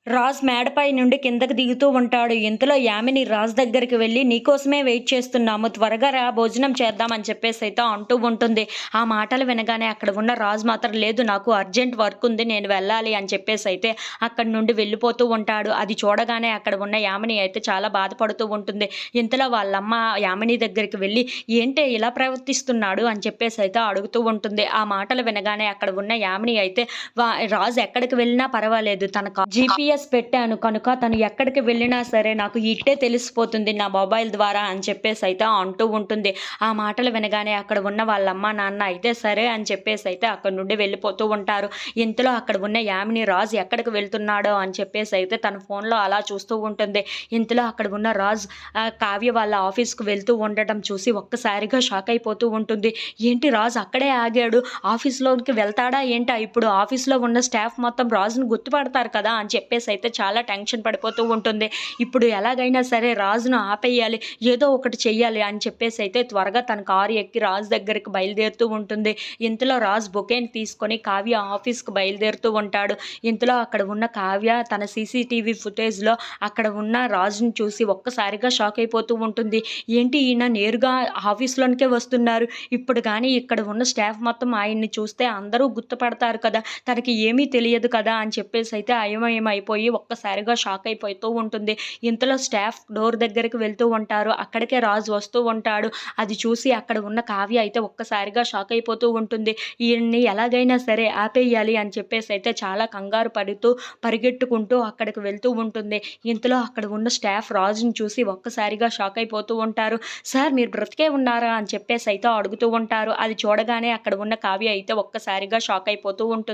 రాజ్ మేడపై నుండి కిందకి దిగుతూ ఉంటాడు. ఇంతలో యామిని రాజ్ దగ్గరికి వెళ్లి, "నీకోసమే వెయిట్ చేస్తున్నాము. త్వరగా రా భోజనం చేద్దాం" అని చెప్పేసైతే అంటూ ఉంటుంది. ఆ మాటలు వినగానే అక్కడ ఉన్న రాజ్ మాత్రం, "లేదు, నాకు అర్జెంట్ వర్క్ ఉంది, నేను వెళ్ళాలి" అని చెప్పేసైతే అక్కడి నుండి వెళ్ళిపోతూ ఉంటాడు. అది చూడగానే అక్కడ ఉన్న యామిని అయితే చాలా బాధపడుతూ ఉంటుంది. ఇంతలో వాళ్ళమ్మ యామిని దగ్గరికి వెళ్లి, "ఏంటే ఇలా ప్రవర్తిస్తున్నాడు" అని చెప్పేసైతే అడుగుతూ ఉంటుంది. ఆ మాటలు వినగానే అక్కడ ఉన్న యామిని అయితే, రాజు ఎక్కడికి వెళ్ళినా పర్వాలేదు, తనకు జీపీఎస్ పెట్టాను కనుక తను ఎక్కడికి వెళ్ళినా సరే నాకు ఇట్టే తెలిసిపోతుంది నా మొబైల్ ద్వారా అని చెప్పేసైతే అంటూ ఉంటుంది. ఆ మాటలు వినగానే అక్కడ ఉన్న వాళ్ళ అమ్మ, నాన్న అయితే సరే అని చెప్పేసైతే అక్కడి నుండి వెళ్ళిపోతూ ఉంటారు. ఇంతలో అక్కడ ఉన్న యామిని రాజు ఎక్కడికి వెళ్తున్నాడో అని చెప్పేసైతే తన ఫోన్‌లో అలా చూస్తూ ఉంటుంది. ఇంతలో అక్కడ ఉన్న రాజ్ కావ్య వాళ్ళ ఆఫీస్‌కి వెళ్తూ ఉండటం చూసి ఒక్కసారిగా షాక్ అయిపోతూ ఉంటుంది. ఏంటి రాజ్ అక్కడే ఆగాడు, ఆఫీస్‌లోకి వెళ్తాడా ఏంటా ఇప్పుడు? ఆఫీస్‌లో ఉన్న స్టాఫ్ మొత్తం రాజుని గుర్తుపడతారు కదా అని చెప్పేసైతే చాలా టెన్షన్ పడిపోతూ ఉంటుంది. ఇప్పుడు ఎలాగైనా సరే రాజును ఆపేయాలి, ఏదో ఒకటి చెయ్యాలి అని చెప్పేసైతే త్వరగా తన కారు ఎక్కి రాజు దగ్గరికి బయలుదేరుతూ ఉంటుంది. ఇంతలో రాజు బొకేని తీసుకొని కావ్య ఆఫీస్‌కి బయలుదేరుతూ ఉంటాడు. ఇంతలో అక్కడ ఉన్న కావ్య తన సీసీటీవీ ఫుటేజ్‌లో అక్కడ ఉన్న రాజుని చూసి ఒక్కసారిగా షాక్ అయిపోతూ ఉంటుంది. ఏంటి ఈయన నేరుగా ఆఫీస్‌లోనికే వస్తున్నారు, ఇప్పుడు గానీ ఇక్కడ ఉన్న స్టాఫ్ మొత్తం ఆయన్ని చూస్తే అందరూ గుర్తుపడతారు కదా, తనకి ఏమీ తెలియదు కదా అని చెప్పేసైతే అయోమయమైపోయి ఒక్కసారిగా షాక్ అయిపోతూ ఉంటుంది. ఇంతలో స్టాఫ్ డోర్ దగ్గరికి వెళ్తూ ఉంటారు. అక్కడికే రాజు వస్తూ ఉంటాడు. అది చూసి అక్కడ ఉన్న కావ్య అయితే ఒక్కసారిగా షాక్ అయిపోతూ ఉంటుంది. ఈయన్ని ఎలాగైనా సరే ఆపేయాలి అని చెప్పేసైతే చాలా కంగారు పడుతూ పరిగెట్టుకుంటూ అక్కడికి వెళ్తూ ఉంటుంది. ఇంతలో అక్కడ ఉన్న స్టాఫ్ రాజుని చూసి ఒక్కసారిగా షాక్ అయిపోతూ ఉంటారు. "సార్, మీరు బ్రతికే ఉన్నారా" అని చెప్పేసైతే అడుగుతూ ఉంటారు. అది చూడగానే అక్కడ ఉన్న కావ్య అయితే ఒక్కసారిగా షాక్ అయిపోతూ ఉంటుంది.